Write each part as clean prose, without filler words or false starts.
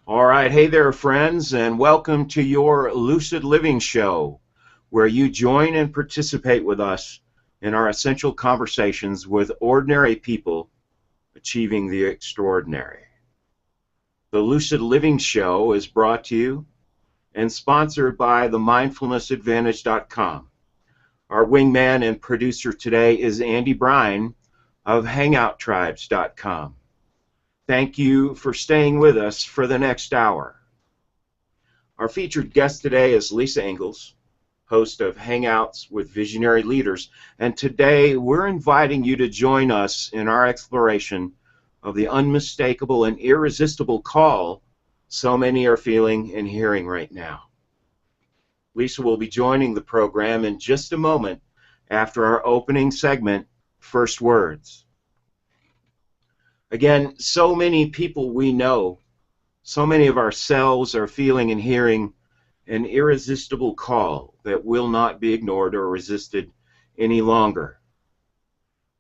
All right, hey there, friends, and welcome to your Lucid Living Show, where you join and participate with us in our essential conversations with ordinary people achieving the extraordinary. The Lucid Living Show is brought to you and sponsored by the mindfulnessadvantage.com. Our wingman and producer today is Andy Brine of hangouttribes.com. Thank you for staying with us for the next hour. Our featured guest today is Lisa Engles, host of Hangouts with Visionary Leaders, and today we're inviting you to join us in our exploration of the unmistakable and irresistible call so many are feeling and hearing right now. Lisa will be joining the program in just a moment after our opening segment, First Words. Again, so many people we know, so many of ourselves are feeling and hearing an irresistible call that will not be ignored or resisted any longer.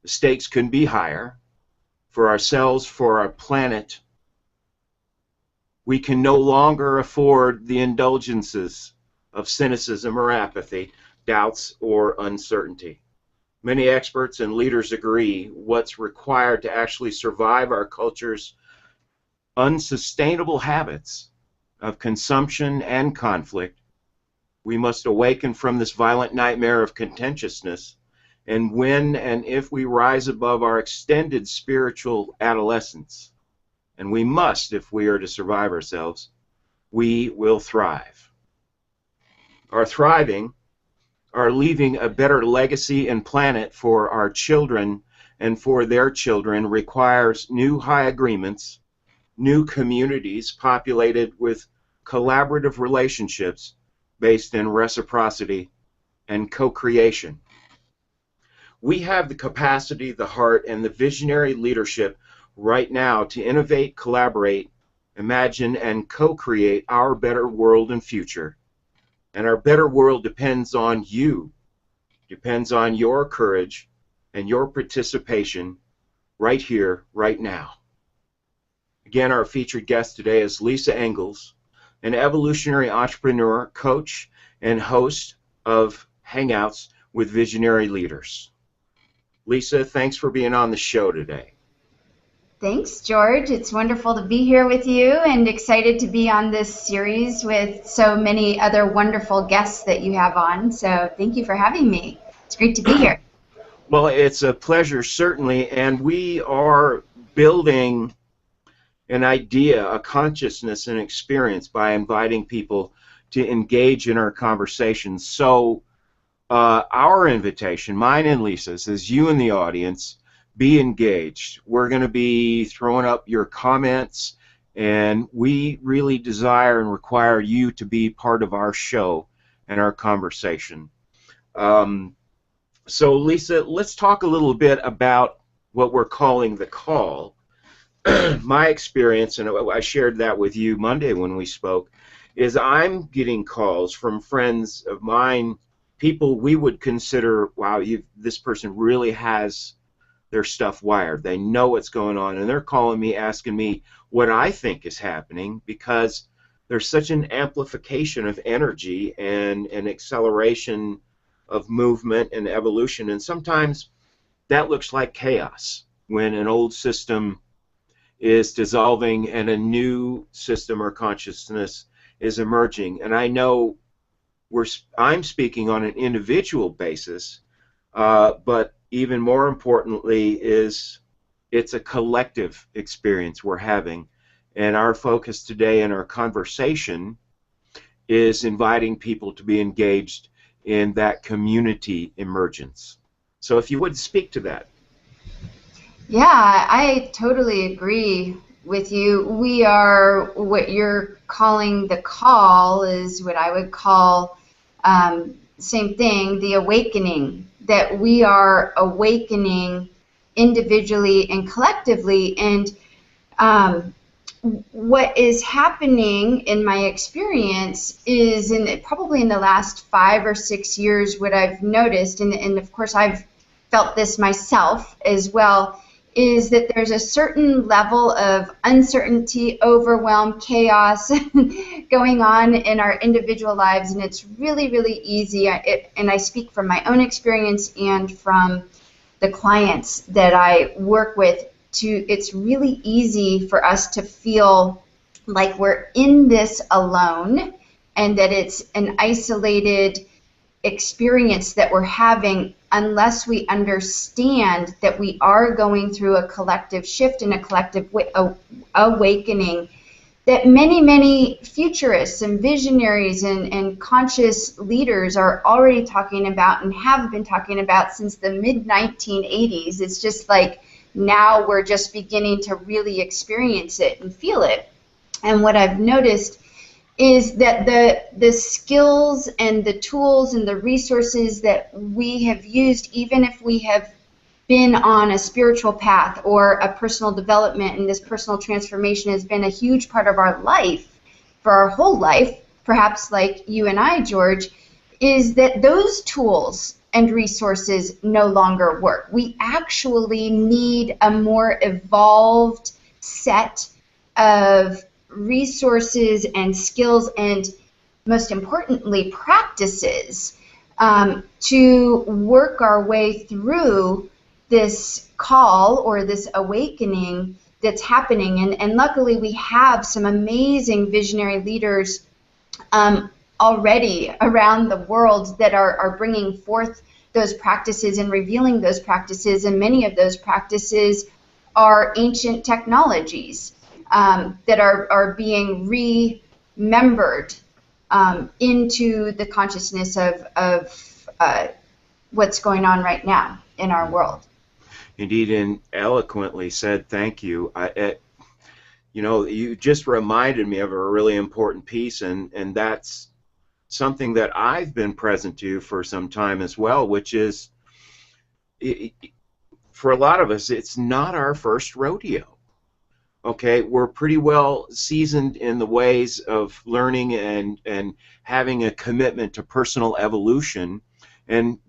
The stakes couldn't be higher for ourselves, for our planet. We can no longer afford the indulgences of cynicism or apathy, doubts or uncertainty. Many experts and leaders agree what's required to actually survive our culture's unsustainable habits of consumption and conflict. We must awaken from this violent nightmare of contentiousness, and when and if we rise above our extended spiritual adolescence, and we must if we are to survive ourselves, we will thrive. Our thriving are leaving a better legacy and planet for our children and for their children requires new high agreements, new communities populated with collaborative relationships based in reciprocity and co-creation. We have the capacity, the heart, and the visionary leadership right now to innovate, collaborate, imagine, and co-create our better world and future. And our better world depends on you, depends on your courage and your participation right here, right now. Again, our featured guest today is Lisa Engles, an evolutionary entrepreneur, coach, and host of Hangouts with Visionary Leaders. Lisa, thanks for being on the show today. Thanks, George. It's wonderful to be here with you and excited to be on this series with so many other wonderful guests that you have on. So thank you for having me. It's great to be here. Well, it's a pleasure, certainly, and we are building an idea, a consciousness, an experience by inviting people to engage in our conversations. So our invitation, mine and Lisa's, is you in the audience, be engaged. We're going to be throwing up your comments, and we really desire and require you to be part of our show and our conversation. So Lisa, let's talk a little bit about what we're calling the call. My experience, and I shared that with you Monday when we spoke, is I'm getting calls from friends of mine, people we would consider, wow, this person really has their stuff wired. They know what's going on, and they're calling me, asking me what I think is happening, because there's such an amplification of energy and an acceleration of movement and evolution, and sometimes that looks like chaos when an old system is dissolving and a new system or consciousness is emerging. And I know I'm speaking on an individual basis, but even more importantly is it's a collective experience we're having, and our focus today in our conversation is inviting people to be engaged in that community emergence. So if you would speak to that. Yeah, I totally agree with you. We are, what you're calling the call is what I would call, same thing, the awakening, that we are awakening individually and collectively. And what is happening in my experience is probably in the last 5 or 6 years, what I've noticed, and of course I've felt this myself as well, is that there's a certain level of uncertainty, overwhelm, chaos going on in our individual lives, and it's really, really easy. And I speak from my own experience and from the clients that I work with. It's really easy for us to feel like we're in this alone, and that it's an isolated experience that we're having, unless we understand that we are going through a collective shift and a collective awakening that many, many futurists and visionaries and conscious leaders are already talking about and have been talking about since the mid-1980s. It's just like now we're just beginning to really experience it and feel it. And what I've noticed is that the skills and the tools and the resources that we have used, even if we have been on a spiritual path or a personal development, and this personal transformation has been a huge part of our life for our whole life, perhaps like you and I, George, is that those tools and resources no longer work. We actually need a more evolved set of resources and skills, and most importantly, practices to work our way through this call or this awakening that's happening. And luckily we have some amazing visionary leaders already around the world that are bringing forth those practices and revealing those practices, and many of those practices are ancient technologies that are being remembered into the consciousness of what's going on right now in our world. Indeed, and eloquently said. Thank you. You just reminded me of a really important piece, and that's something that I've been present to for some time as well, which is, for a lot of us, it's not our first rodeo. Okay, we're pretty well seasoned in the ways of learning and having a commitment to personal evolution, and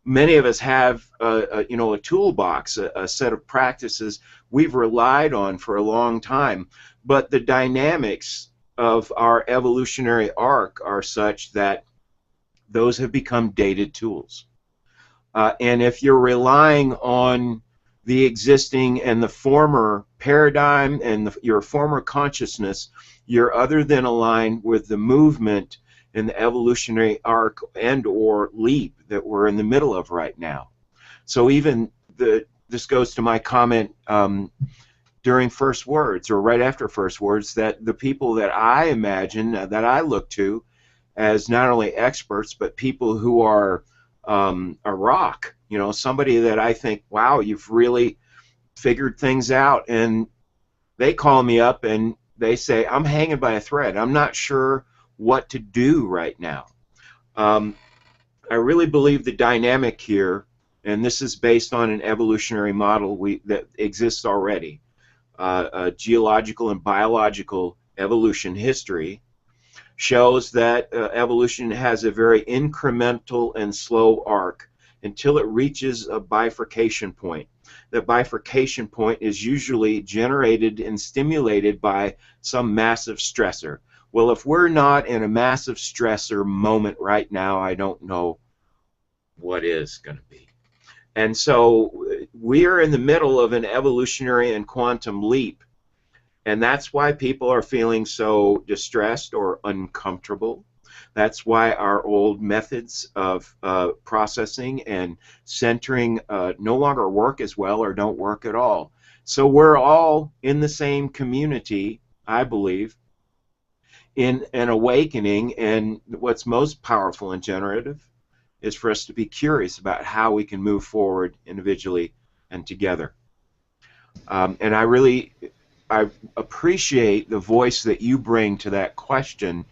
many of us have a toolbox, a set of practices we've relied on for a long time, but the dynamics of our evolutionary arc are such that those have become dated tools. And if you're relying on the existing and the former paradigm and your former consciousness, you're other than aligned with the movement and the evolutionary arc and or leap that we're in the middle of right now. So even this goes to my comment during First Words, or right after First Words, that the people that I imagine, that I look to as not only experts, but people who are a rock, somebody that I think, wow, you've really figured things out, and they call me up and they say, I'm hanging by a thread. I'm not sure what to do right now. I really believe the dynamic here, and this is based on an evolutionary model that exists already, geological and biological evolution history, shows that evolution has a very incremental and slow arc until it reaches a bifurcation point. The bifurcation point is usually generated and stimulated by some massive stressor. Well, if we're not in a massive stressor moment right now, I don't know what is going to be. And so we are in the middle of an evolutionary and quantum leap. And that's why people are feeling so distressed or uncomfortable. That's why our old methods of processing and centering no longer work as well or don't work at all. So we're all in the same community, I believe, in an awakening, and what's most powerful and generative is for us to be curious about how we can move forward individually and together. And I appreciate the voice that you bring to that question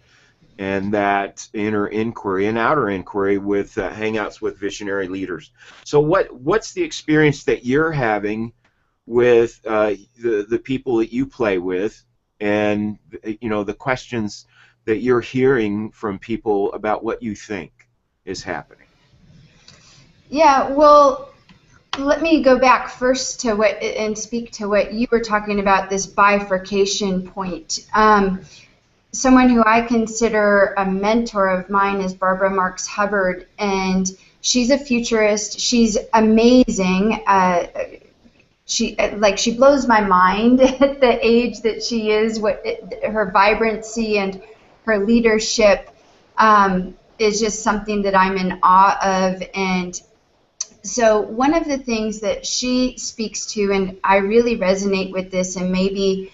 and that inner inquiry and outer inquiry with Hangouts with visionary leaders. So what's the experience that you're having with the people that you play with, and the questions that you're hearing from people about what you think is happening? Yeah, well, let me go back first to what and speak to what you were talking about, this bifurcation point. Someone who I consider a mentor of mine is Barbara Marx Hubbard, and she's a futurist. She's amazing. She blows my mind at the age that she is. Her vibrancy and her leadership is just something that I'm in awe of. And so one of the things that she speaks to, and I really resonate with this, and maybe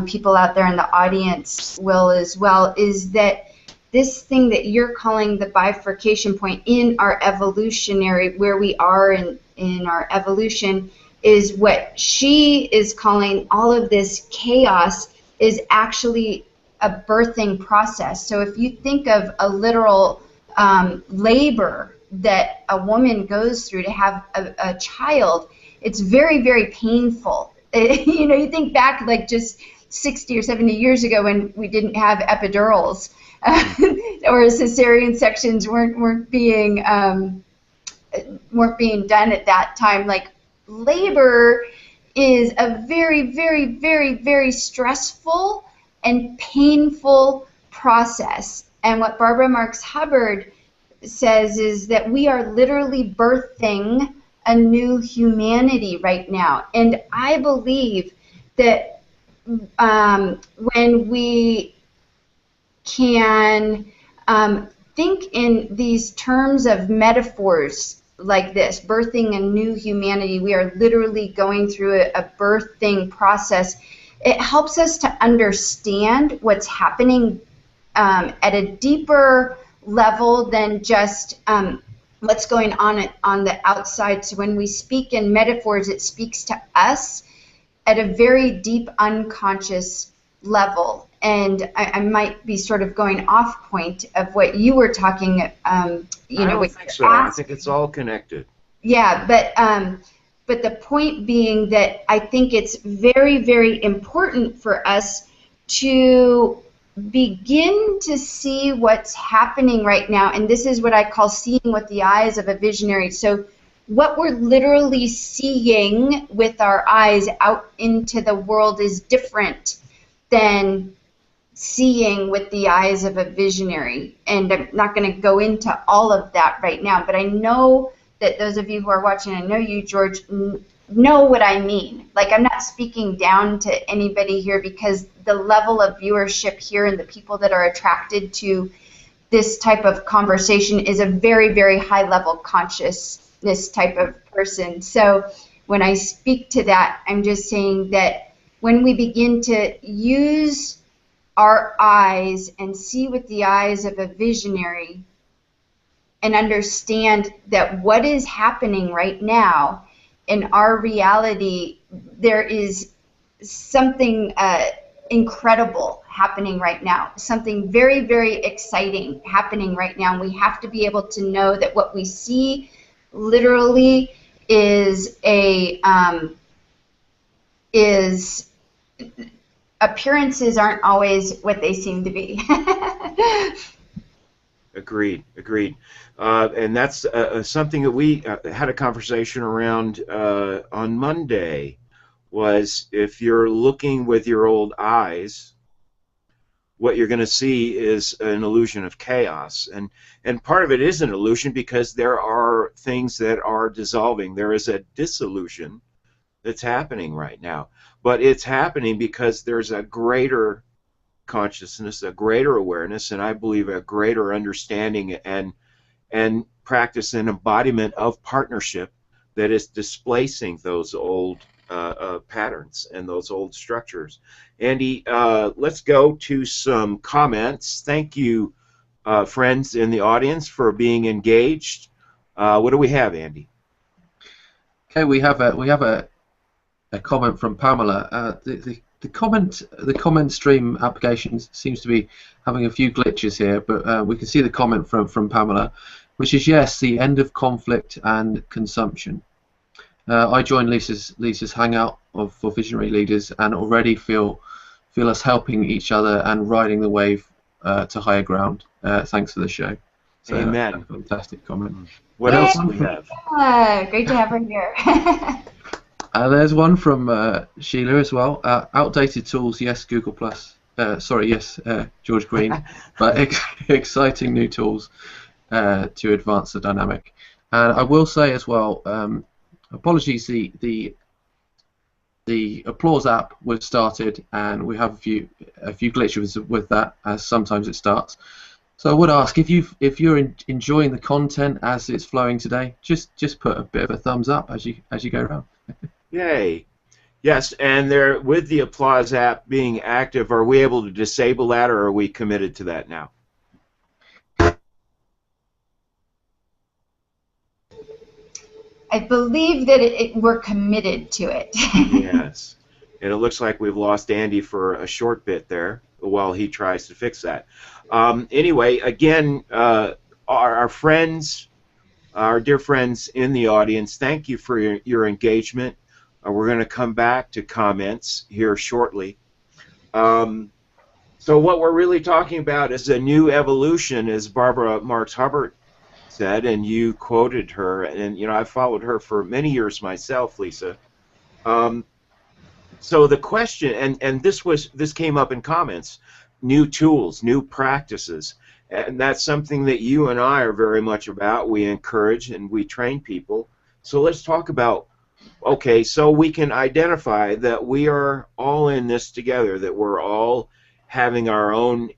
people out there in the audience will as well, is that this thing that you're calling the bifurcation point in our evolutionary, where we are in our evolution, is what she is calling all of this chaos is actually a birthing process. So if you think of a literal labor that a woman goes through to have a child, it's very, very painful. You think back like just 60 or 70 years ago when we didn't have epidurals or cesarean sections weren't being done at that time. Like, labor is a very, very, very, very stressful and painful process. And what Barbara Marx Hubbard says is that we are literally birthing a new humanity right now. And I believe that when we can think in these terms of metaphors like this, birthing a new humanity, we are literally going through a birthing process. It helps us to understand what's happening at a deeper level than just what's going on the outside. So when we speak in metaphors, it speaks to us at a very deep unconscious level. And I might be sort of going off point of what you were talking. I don't think so. I think it's all connected. Yeah, but the point being that I think it's very, very important for us to begin to see what's happening right now, and this is what I call seeing with the eyes of a visionary. So what we're literally seeing with our eyes out into the world is different than seeing with the eyes of a visionary. And I'm not going to go into all of that right now, but I know that those of you who are watching, I know you, George, know what I mean. Like, I'm not speaking down to anybody here, because the level of viewership here and the people that are attracted to this type of conversation is a very, very high level consciousness type of person. So when I speak to that, I'm just saying that when we begin to use our eyes and see with the eyes of a visionary and understand that what is happening right now in our reality, there is something incredible happening right now, something very, very exciting happening right now. And we have to be able to know that what we see literally is appearances aren't always what they seem to be. Agreed. And that's something that we had a conversation around on Monday, was if you're looking with your old eyes, what you're going to see is an illusion of chaos. And part of it is an illusion because there are things that are dissolving. There is a dissolution that's happening right now. But it's happening because there's a greater consciousness, a greater awareness, and I believe a greater understanding and practice and embodiment of partnership that is displacing those old patterns and those old structures. Andy, let's go to some comments. Thank you, friends in the audience, for being engaged. What do we have, Andy? Okay, we have a comment from Pamela. The comment stream application seems to be having a few glitches here, but we can see the comment from Pamela, which is yes, the end of conflict and consumption. I joined Lisa's hangout for visionary leaders and already feel us helping each other and riding the wave to higher ground. Thanks for the show. So Amen. a fantastic comment. What else do we have? Great to have her here. There's one from Sheila as well. Outdated tools, yes, Google Plus. Sorry, yes, George Green. But exciting new tools to advance the dynamic. And I will say as well, apologies, the applause app was started, and we have a few glitches with that, as sometimes it starts. So I would ask if you're enjoying the content as it's flowing today, just put a bit of a thumbs up as you go around. Yay. Yes, and there, with the applause app being active, are we able to disable that, or are we committed to that now? I believe that we're committed to it. Yes. And it looks like we've lost Andy for a short bit there while he tries to fix that. Anyway, again, our friends, our dear friends in the audience, thank you for your engagement. We're going to come back to comments here shortly. So what we're really talking about is a new evolution, as Barbara Marx Hubbard said, and you quoted her, and you know, I've followed her for many years myself, Lisa. So the question, and this came up in comments, new tools, new practices, and that's something that you and I are very much about. We encourage and we train people. So let's talk about, okay, so we can identify that we are all in this together, that we're all having our own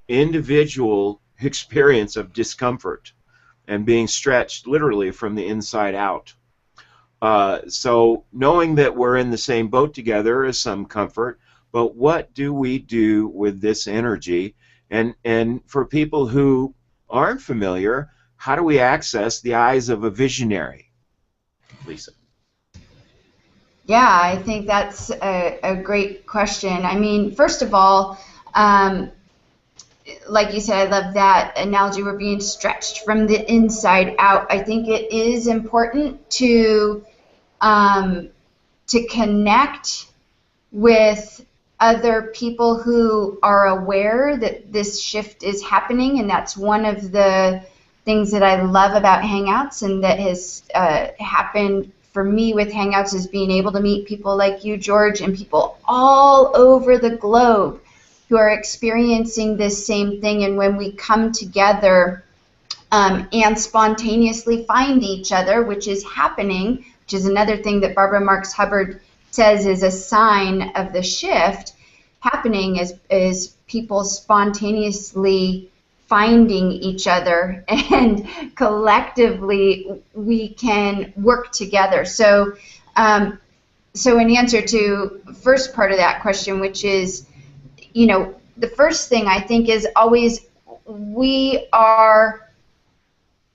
individual experience of discomfort and being stretched literally from the inside out. So knowing that we're in the same boat together is some comfort, but what do we do with this energy? And for people who aren't familiar, how do we access the eyes of a visionary? Lisa. Yeah, I think that's a great question. I mean, first of all, like you said, I love that analogy. We're being stretched from the inside out. I think it is important to connect with other people who are aware that this shift is happening, and that's one of the things that I love about Hangouts, and that has happened for me with Hangouts, is being able to meet people like you, George, and people all over the globe who are experiencing this same thing. And when we come together and spontaneously find each other, which is happening, which is another thing that Barbara Marx Hubbard says is a sign of the shift happening, is people spontaneously finding each other, and collectively we can work together. So, so in answer to the first part of that question, which is, you know, the first thing I think is always we are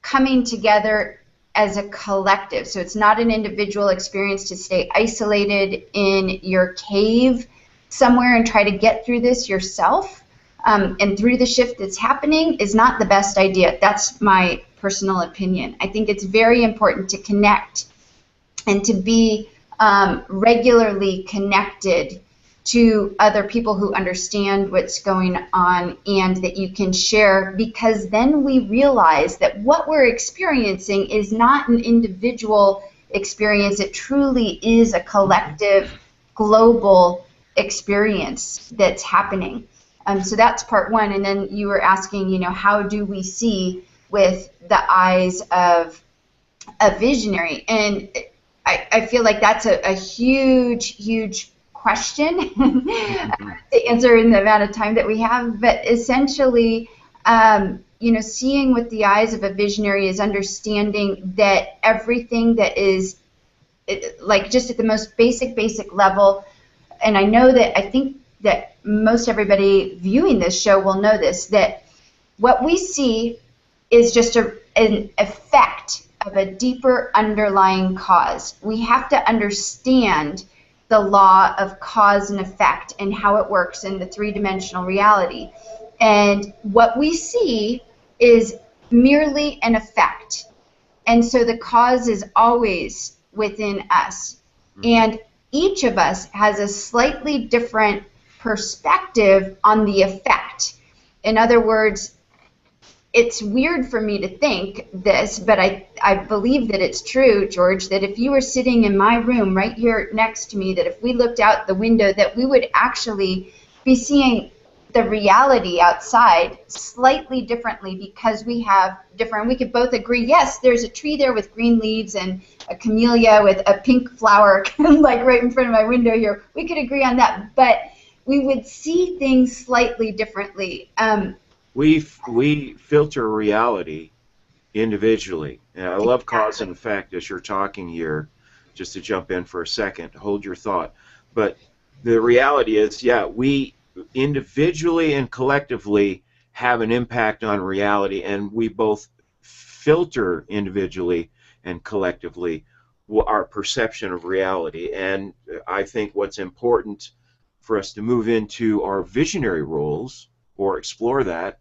coming together as a collective. So it's not an individual experience to stay isolated in your cave somewhere and try to get through this yourself. And through the shift that's happening is not the best idea. That's my personal opinion. I think it's very important to connect and to be regularly connected to other people who understand what's going on and that you can share, because then we realize that what we're experiencing is not an individual experience. It truly is a collective, global experience that's happening. So that's part one. And then you were asking, you know, how do we see with the eyes of a visionary? And I feel like that's a huge, huge question to answer in the amount of time that we have. But essentially, you know, seeing with the eyes of a visionary is understanding that everything that is, like, just at the most basic level, and I think that most everybody viewing this show will know this, that what we see is just an effect of a deeper underlying cause. We have to understand the law of cause and effect and how it works in the three-dimensional reality. And what we see is merely an effect. And so the cause is always within us. And each of us has a slightly different perspective on the effect. In other words, it's weird for me to think this, but I believe that it's true, George, that if you were sitting in my room right here next to me, that if we looked out the window, that we would actually be seeing the reality outside slightly differently, because we have different, we could both agree, yes, there's a tree there with green leaves and a camellia with a pink flower like right in front of my window here. We could agree on that, but we would see things slightly differently. We filter reality individually. And I love cause and effect as you're talking here, just to jump in for a second, hold your thought. But the reality is, yeah, we individually and collectively have an impact on reality, and we both filter individually and collectively our perception of reality. And I think what's important for us to move into our visionary roles, or explore that,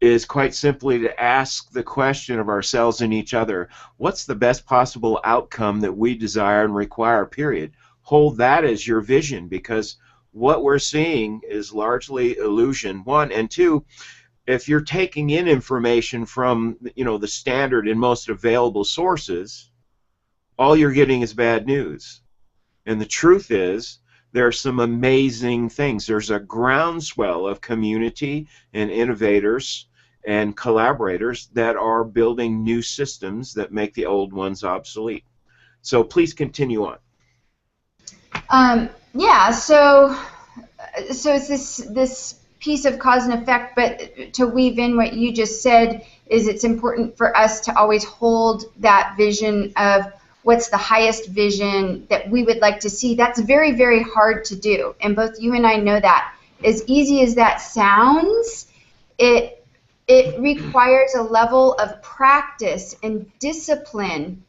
is quite simply to ask the question of ourselves and each other, what's the best possible outcome that we desire and require, period. Hold that as your vision, because what we're seeing is largely illusion, one. And two, if you're taking in information from, the standard and most available sources, all you're getting is bad news. And the truth is, there are some amazing things. There's a groundswell of community and innovators and collaborators that are building new systems that make the old ones obsolete. So please continue on. Yeah, so it's this piece of cause and effect, but to weave in what you just said, is it's important for us to always hold that vision of what's the highest vision that we would like to see. That's very, very hard to do, and both you and I know that. As easy as that sounds, it requires a level of practice and discipline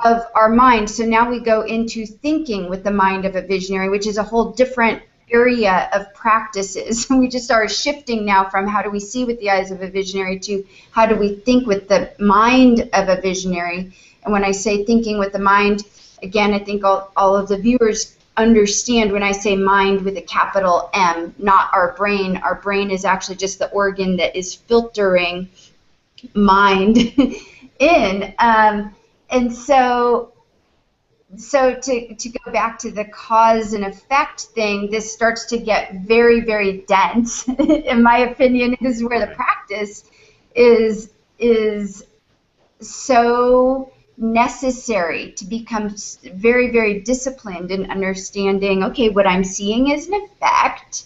of our mind. So now we go into thinking with the mind of a visionary, which is a whole different area of practices. We just are shifting now from how do we see with the eyes of a visionary to how do we think with the mind of a visionary. And when I say thinking with the mind, again, I think all of the viewers understand when I say mind with a capital M, not our brain. Our brain is actually just the organ that is filtering mind in. And so to go back to the cause and effect thing, this starts to get very, very dense. In my opinion, this is where the practice is so necessary to become very, very disciplined in understanding, okay, what I'm seeing is an effect.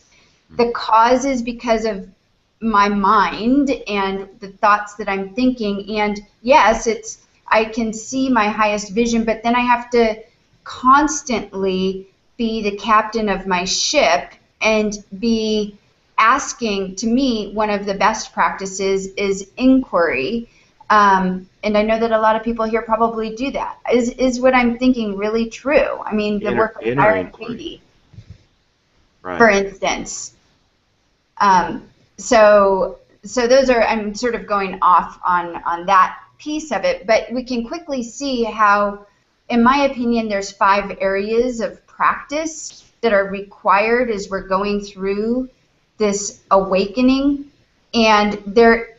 The cause is because of my mind and the thoughts that I'm thinking. And yes, I can see my highest vision, but then I have to constantly be the captain of my ship and be asking. To me, one of the best practices is inquiry. And I know that a lot of people here probably do that. Is what I'm thinking really true? I mean, the work of Byron Katie, for instance. So those are, I'm sort of going off on that piece of it, but we can quickly see how, in my opinion, there's 5 areas of practice that are required as we're going through this awakening, and they're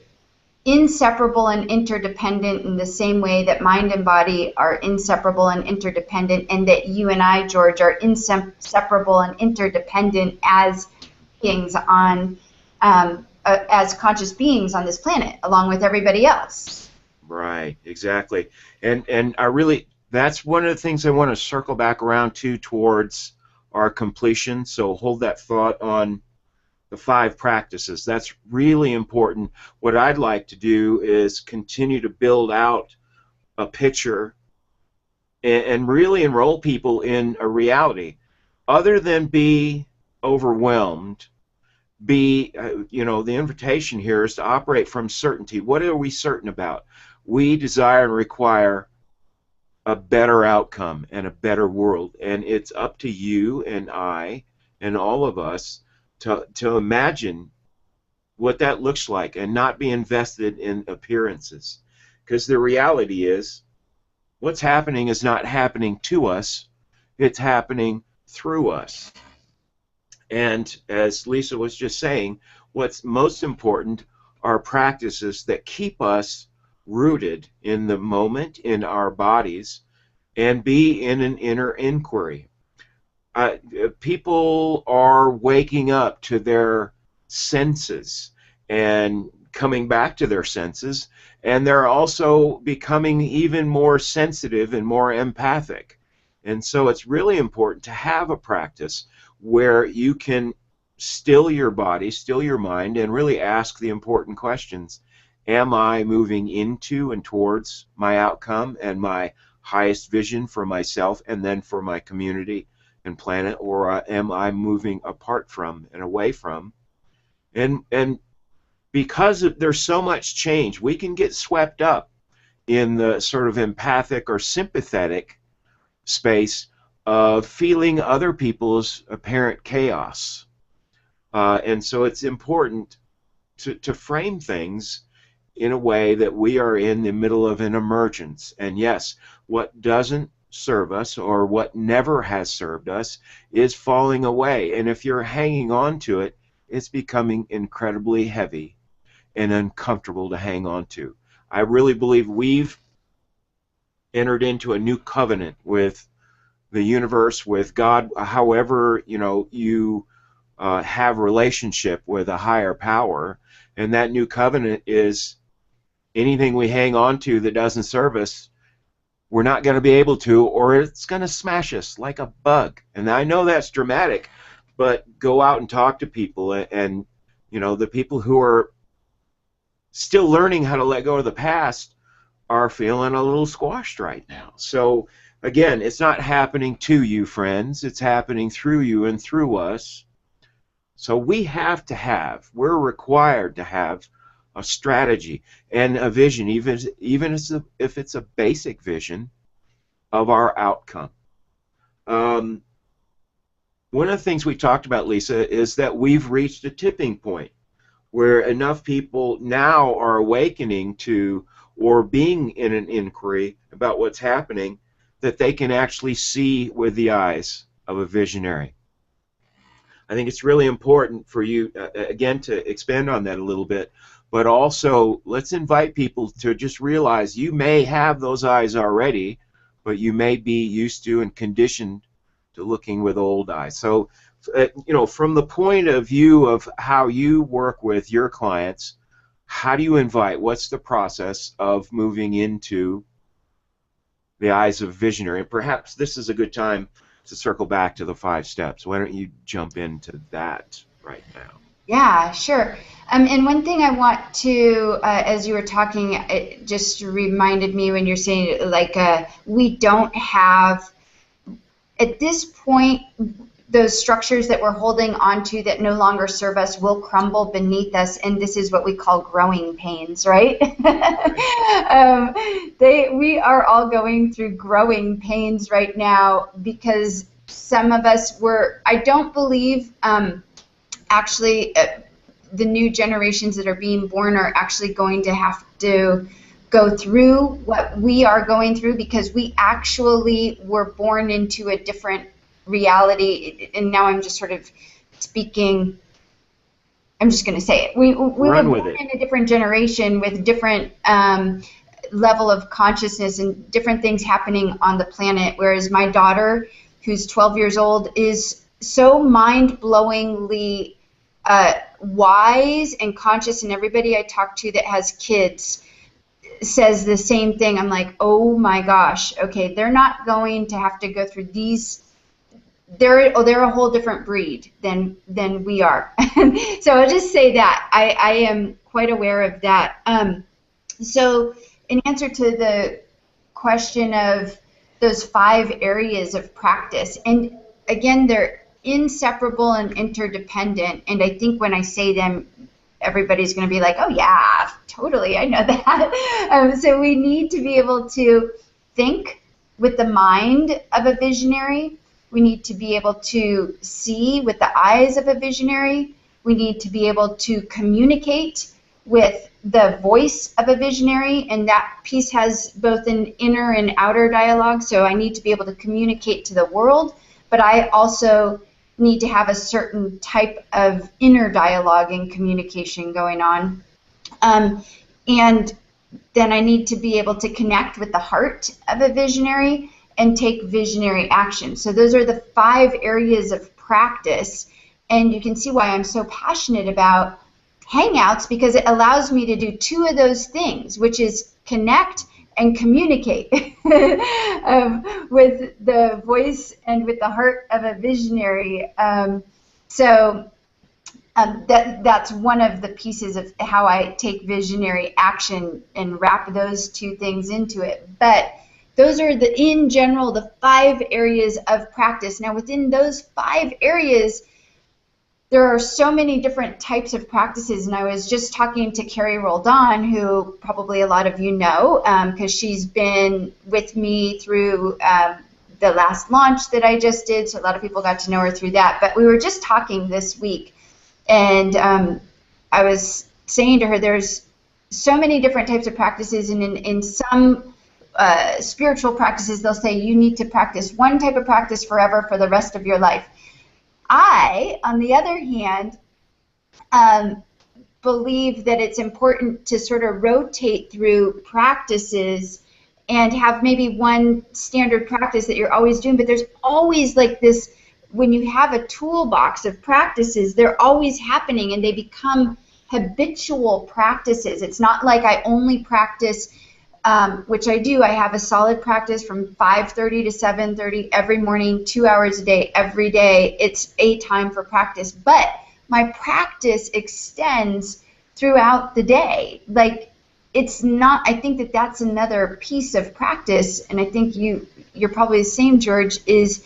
inseparable and interdependent in the same way that mind and body are inseparable and interdependent, and that you and I, George, are inseparable and interdependent as beings on, as conscious beings on this planet, along with everybody else. Right, exactly. And I really, that's one of the things I want to circle back around to towards our completion. So hold that thought on the 5 practices. That's really important. What I'd like to do is continue to build out a picture and really enroll people in a reality. Other than be overwhelmed, the invitation here is to operate from certainty. What are we certain about? We desire and require a better outcome and a better world, and it's up to you and I and all of us to imagine what that looks like and not be invested in appearances. Because the reality is, what's happening is not happening to us, it's happening through us. And as Lisa was just saying, what's most important are practices that keep us rooted in the moment, in our bodies, and be in an inner inquiry. People are waking up to their senses and coming back to their senses, and they're also becoming even more sensitive and more empathic. And so it's really important to have a practice where you can still your body, still your mind, and really ask the important questions. Am I moving into and towards my outcome and my highest vision for myself and then for my community and planet, or am I moving apart from and away from? And because there's so much change, we can get swept up in the sort of empathic or sympathetic space of feeling other people's apparent chaos. And so it's important to frame things in a way that we are in the middle of an emergence. And yes, what doesn't serve us or what never has served us is falling away. And if you're hanging on to it, it's becoming incredibly heavy and uncomfortable to hang on to. I really believe we've entered into a new covenant with the universe, with God, however you have relationship with a higher power. And that new covenant is anything we hang on to that doesn't serve us, we're not going to be able to, or it's going to smash us like a bug. And I know that's dramatic, but go out and talk to people, and the people who are still learning how to let go of the past are feeling a little squashed right now. So again, it's not happening to you, friends. It's happening through you and through us. So we're required to have a strategy and a vision, even if it's a basic vision of our outcome. One of the things we talked about, Lisa, is that we've reached a tipping point where enough people now are awakening to or being in an inquiry about what's happening that they can actually see with the eyes of a visionary. I think it's really important for you, again, to expand on that a little bit, but also let's invite people to just realize you may have those eyes already, but you may be used to and conditioned to looking with old eyes. So, from the point of view of how you work with your clients, how do you invite? What's the process of moving into the eyes of a visionary? And perhaps this is a good time to circle back to the 5 steps. Why don't you jump into that right now? Yeah, sure. And one thing I want to, as you were talking, it just reminded me when you're saying, we don't have, at this point, those structures that we're holding onto that no longer serve us will crumble beneath us, and this is what we call growing pains, right? We are all going through growing pains right now because some of us I don't believe the new generations that are being born are actually going to have to go through what we are going through, because we actually were born into a different reality. And now I'm just sort of speaking, I'm just going to say it. We were born in a different generation with different level of consciousness and different things happening on the planet, whereas my daughter, who's 12 years old, is so mind-blowingly wise and conscious, and everybody I talk to that has kids says the same thing. I'm like, oh my gosh, okay, they're not going to have to go through these. They're a whole different breed than we are. So I'll just say that I am quite aware of that. So in answer to the question of those 5 areas of practice, and again, they're inseparable and interdependent, and I think when I say them, everybody's going to be like, oh yeah, totally, I know that. So we need to be able to think with the mind of a visionary. We need to be able to see with the eyes of a visionary. We need to be able to communicate with the voice of a visionary, and that piece has both an inner and outer dialogue, so I need to be able to communicate to the world, but I also need to have a certain type of inner dialogue and communication going on. And then I need to be able to connect with the heart of a visionary and take visionary action. So those are the 5 areas of practice. And you can see why I'm so passionate about Hangouts, because it allows me to do 2 of those things, which is connect and communicate with the voice and with the heart of a visionary. That's one of the pieces of how I take visionary action and wrap those 2 things into it. But those are, in general, the 5 areas of practice. Now, within those 5 areas, there are so many different types of practices, and I was just talking to Carrie Roldan, who probably a lot of you know, because she's been with me through the last launch that I just did, so a lot of people got to know her through that. But we were just talking this week, and I was saying to her, there's so many different types of practices, and in some spiritual practices, they'll say you need to practice one type of practice forever for the rest of your life. I, on the other hand, believe that it's important to sort of rotate through practices and have maybe one standard practice that you're always doing, but there's always like this, when you have a toolbox of practices, they're always happening and they become habitual practices. It's not like I only practice, which I do. I have a solid practice from 5:30 to 7:30 every morning, 2 hours a day, every day. It's a time for practice, but my practice extends throughout the day. Like, it's not, I think that that's another piece of practice, and I think you're probably the same, George, is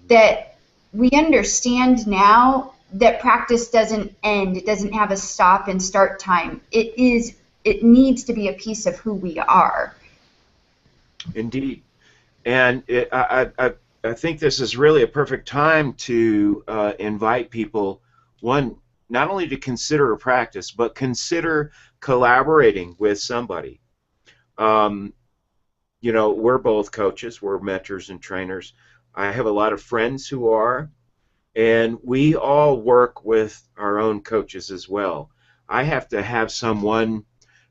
that we understand now that practice doesn't end. It doesn't have a stop and start time. It needs to be a piece of who we are. Indeed. And I think this is really a perfect time to invite people, one, not only to consider a practice, but consider collaborating with somebody. You know, we're both coaches, we're mentors and trainers. I have a lot of friends who are, and we all work with our own coaches as well. I have to have someone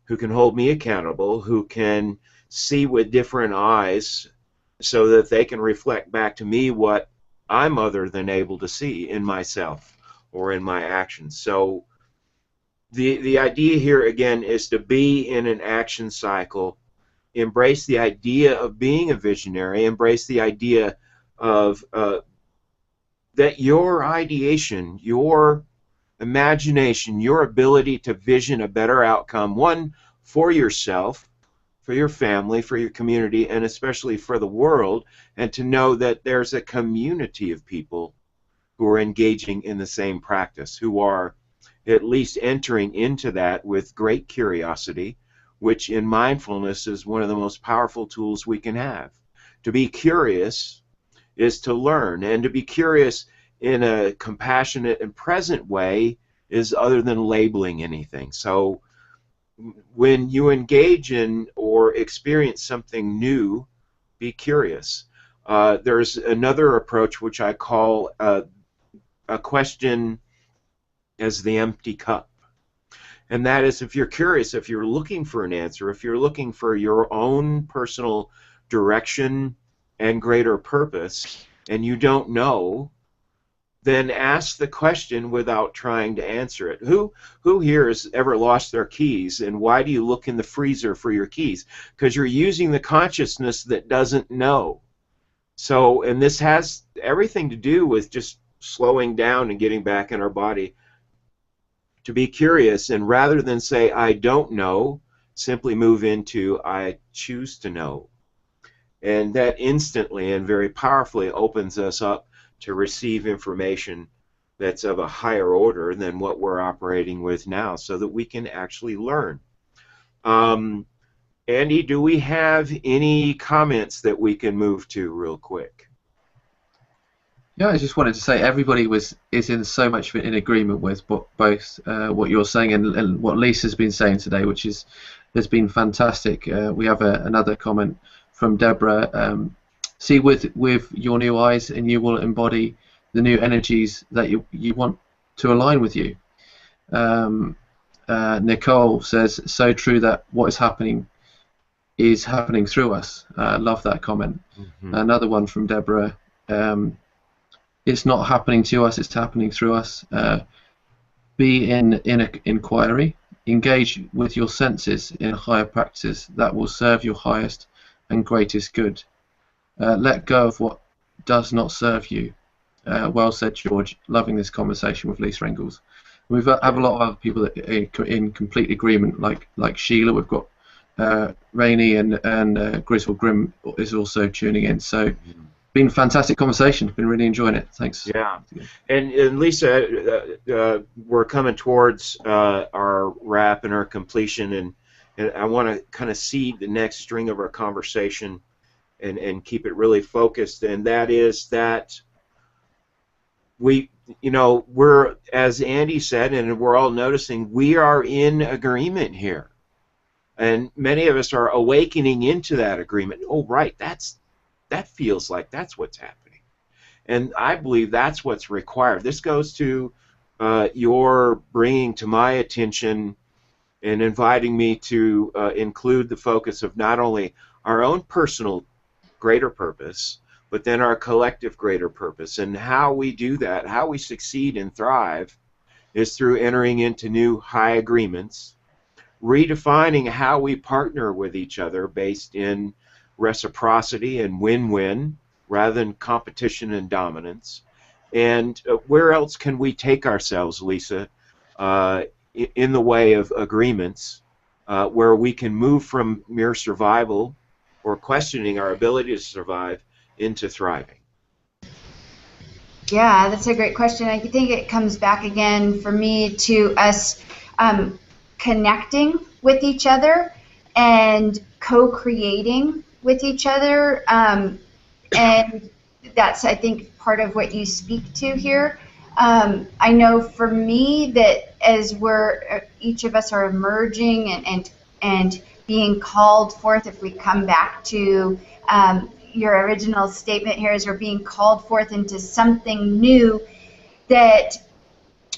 who can hold me accountable, who can see with different eyes so that they can reflect back to me what I'm other than able to see in myself or in my actions. So the idea here, again, is to be in an action cycle, embrace the idea of being a visionary, embrace the idea of that your ideation, your imagination, your ability to vision a better outcome, one for yourself, for your family, for your community, and especially for the world, and to know that there's a community of people who are engaging in the same practice, who are at least entering into that with great curiosity, which in mindfulness is one of the most powerful tools we can have. To be curious is to learn, and to be curious in a compassionate and present way is other than labeling anything. So when you engage in or experience something new, be curious. There's another approach which I call a question as the empty cup. And that is, if you're curious, if you're looking for an answer, if you're looking for your own personal direction and greater purpose, and you don't know, then ask the question without trying to answer it. Who here has ever lost their keys, and why do you look in the freezer for your keys? Because you're using the consciousness that doesn't know. So, and this has everything to do with just slowing down and getting back in our body. To be curious, and rather than say, I don't know, simply move into, I choose to know. And that instantly and very powerfully opens us up to receive information that's of a higher order than what we're operating with now, so that we can actually learn. Andy, do we have any comments that we can move to real quick? Yeah, I just wanted to say everybody is in so much in agreement with both what you're saying and what Lisa's been saying today, which has been fantastic. We have another comment from Deborah. See with your new eyes, and you will embody the new energies that you want to align with you. And Nicole says, so true that what is happening through us. Love that comment. Another one from Deborah. It's not happening to us, it's happening through us. Be in inquiry. Engage with your senses in higher practice that will serve your highest and greatest good. Let go of what does not serve you. Well said, George. Loving this conversation with Lisa Engles. We've have a lot of other people that are in complete agreement, like Sheila. We've got Rainey and Griswold Grimm is also tuning in. So, been a fantastic conversation. Been really enjoying it. Thanks. Yeah, and Lisa, we're coming towards our wrap and our completion, and I want to kind of seed the next string of our conversation, and keep it really focused, and that is that we're, as Andy said, and we're all noticing, we are in agreement here, and many of us are awakening into that agreement. Oh, right, that feels like that's what's happening. And I believe that's what's required. This goes to your bringing to my attention and inviting me to include the focus of not only our own personal greater purpose, but then our collective greater purpose. And how we do that, how we succeed and thrive, is through entering into new high agreements, redefining how we partner with each other based in reciprocity and win-win, rather than competition and dominance. And where else can we take ourselves, Lisa, in the way of agreements, where we can move from mere survival or questioning our ability to survive into thriving? Yeah, that's a great question. I think it comes back again for me to us connecting with each other and co-creating with each other. And that's, I think, part of what you speak to here. I know for me that as each of us are emerging and being called forth, if we come back to your original statement here, as we're being called forth into something new, that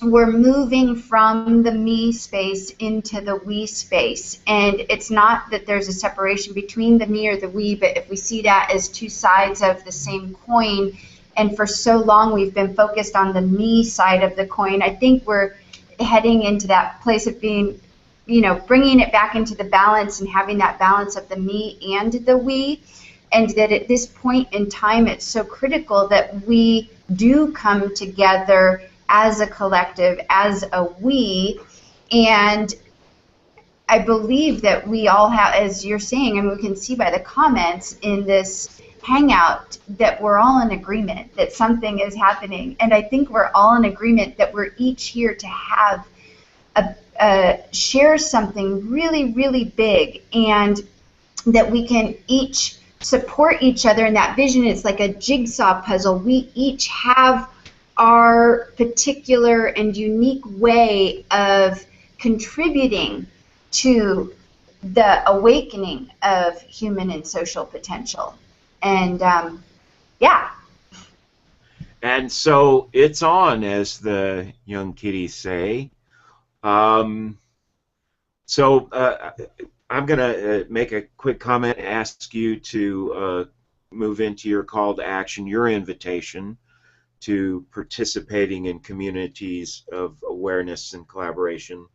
we're moving from the me space into the we space. And it's not that there's a separation between the me or the we, but if we see that as two sides of the same coin, and for so long we've been focused on the me side of the coin, I think we're heading into that place of being, bringing it back into the balance and having that balance of the me and the we. And that at this point in time, it's so critical that we do come together as a collective, as a we. And I believe that we all have, as you're saying, and we can see by the comments in this Hangout, that we're all in agreement that something is happening. And I think we're all in agreement that we're each here to have share something really, really big, and that we can each support each other in that vision. It's like a jigsaw puzzle. We each have our particular and unique way of contributing to the awakening of human and social potential. And yeah. And so it's on, as the young kiddies say. I'm going to make a quick comment and ask you to move into your call to action, your invitation to participating in communities of awareness and collaboration.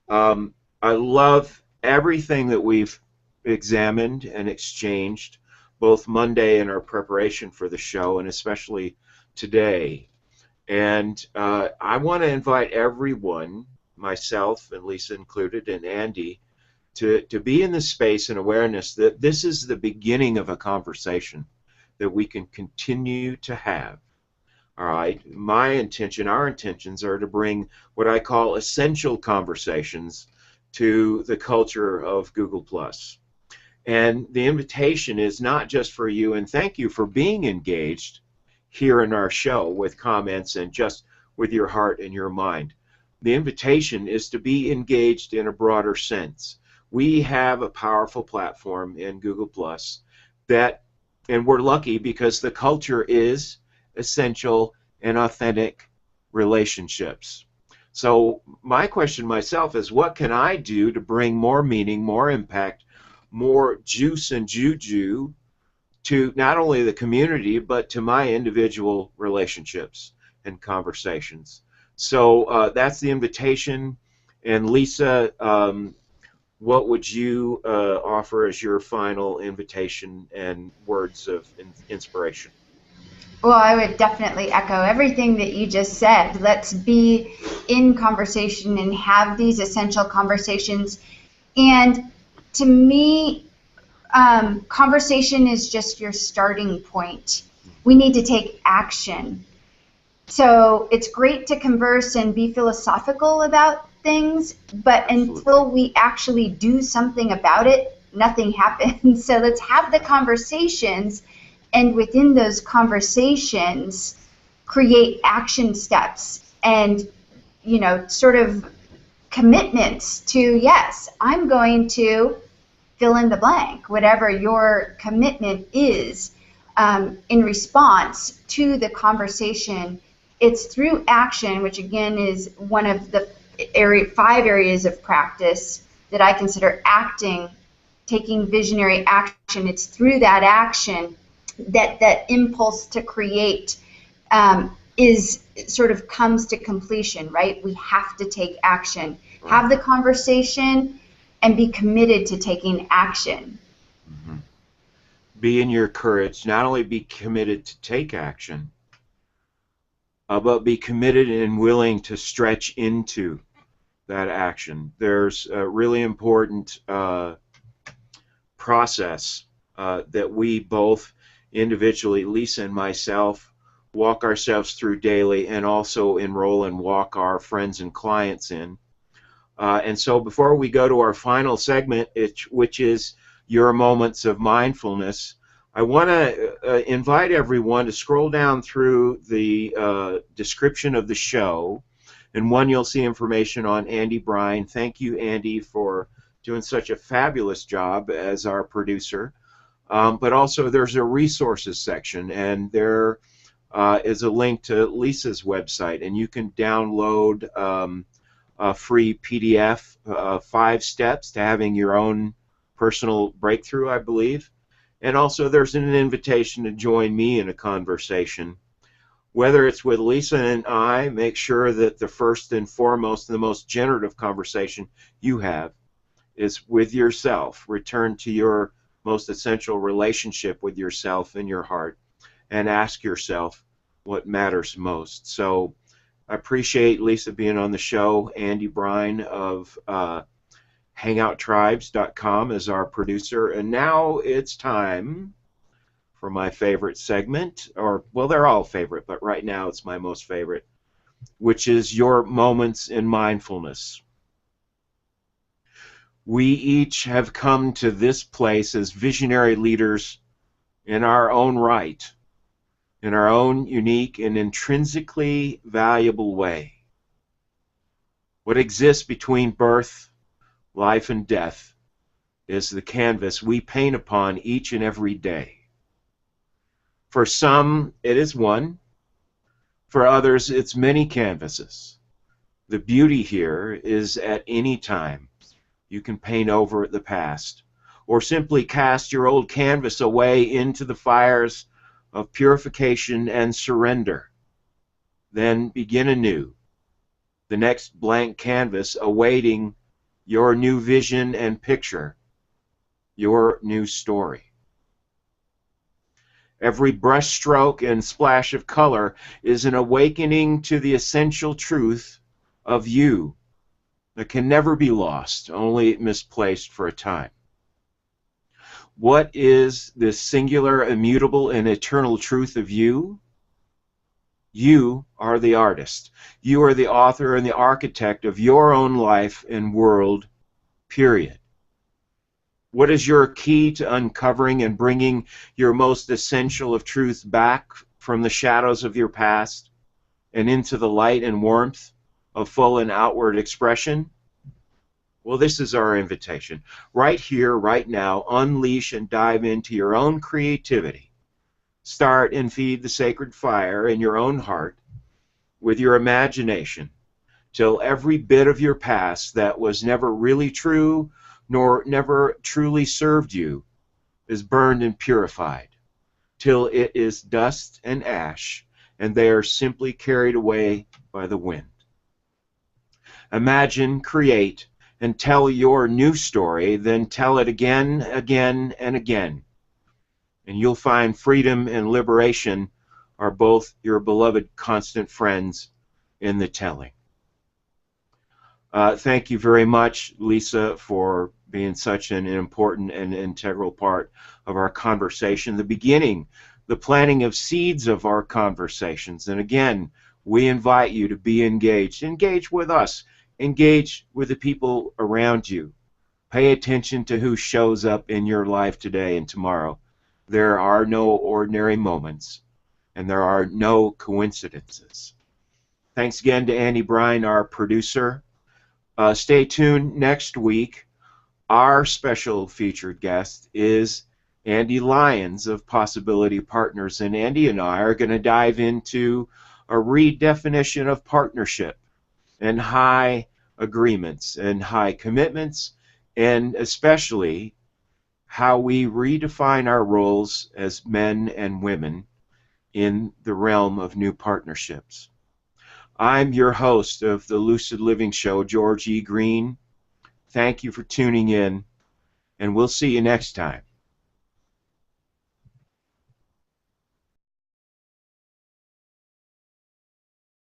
I love everything that we've examined and exchanged, both Monday in our preparation for the show and especially today. And I want to invite everyone, myself and Lisa included, and Andy, to be in the space and awareness that this is the beginning of a conversation that we can continue to have. All right, my intention, our intentions are to bring what I call essential conversations to the culture of Google+. And the invitation is not just for you, and thank you for being engaged here in our show with comments and just with your heart and your mind. The invitation is to be engaged in a broader sense. We have a powerful platform in Google+ that, and we're lucky because the culture is essential and authentic relationships. So my question myself is, what can I do to bring more meaning, more impact, more juice and juju to not only the community, but to my individual relationships and conversations? So that's the invitation. And Lisa, what would you offer as your final invitation and words of inspiration? Well, I would definitely echo everything that you just said. Let's be in conversation and have these essential conversations. And to me, conversation is just your starting point. We need to take action. So it's great to converse and be philosophical about things, but until we actually do something about it, nothing happens. So let's have the conversations, and within those conversations, create action steps and, sort of commitments to, yes, I'm going to fill in the blank, whatever your commitment is, in response to the conversation. It's through action, which again is one of the 5 areas of practice that I consider acting, taking visionary action. It's through that action that impulse to create is sort of comes to completion, right? We have to take action, have the conversation, and be committed to taking action. Mm-hmm. Be in your courage, not only be committed to take action, but be committed and willing to stretch into that action. There's a really important process that we both individually, Lisa and myself, walk ourselves through daily, and also enroll and walk our friends and clients in. And so before we go to our final segment, which is your moments of mindfulness, I want to invite everyone to scroll down through the description of the show, and you'll see information on Andy Bryan. Thank you, Andy, for doing such a fabulous job as our producer. But also there's a resources section, and there is a link to Lisa's website, and you can download a free PDF, 5 steps to having your own personal breakthrough, I believe. And also there's an invitation to join me in a conversation. Whether it's with Lisa and I, make sure that the first and foremost and the most generative conversation you have is with yourself. Return to your most essential relationship with yourself in your heart and ask yourself what matters most. So I appreciate Lisa being on the show. Andy Bryan of hangouttribes.com is our producer. And now it's time for my favorite segment, or, well, they're all favorite, but right now it's my most favorite, which is your moments in mindfulness. We each have come to this place as visionary leaders in our own right, in our own unique and intrinsically valuable way. What exists between birth, life, and death is the canvas we paint upon each and every day. For some, it is one. For others, it's many canvases. The beauty here is at any time you can paint over the past, or simply cast your old canvas away into the fires of purification and surrender. Then begin anew, the next blank canvas awaiting your new vision and picture, your new story. Every brushstroke and splash of color is an awakening to the essential truth of you that can never be lost, only misplaced for a time. What is this singular, immutable, and eternal truth of you? You are the artist. You are the author and the architect of your own life and world, period. What is your key to uncovering and bringing your most essential of truths back from the shadows of your past and into the light and warmth of full and outward expression? Well, this is our invitation. Right here, right now, unleash and dive into your own creativity. Start and feed the sacred fire in your own heart with your imagination till every bit of your past that was never really true nor never truly served you is burned and purified, till it is dust and ash, and they are simply carried away by the wind. Imagine, create, and tell your new story, then tell it again, again, and again. And you'll find freedom and liberation are both your beloved constant friends in the telling. Thank you very much, Lisa, for being such an important and integral part of our conversation, the beginning, the planting of seeds of our conversations. And again, we invite you to be engaged. Engage with us. Engage with the people around you. Pay attention to who shows up in your life today and tomorrow. There are no ordinary moments, and there are no coincidences. Thanks again to Andy Bryan, our producer. Stay tuned next week. Our special featured guest is Andy Lyons of Possibility Partners, and Andy and I are going to dive into a redefinition of partnership and high agreements and high commitments, and especially how we redefine our roles as men and women in the realm of new partnerships. I'm your host of the Lucid Living Show, George E. Green. Thank you for tuning in, and we'll see you next time.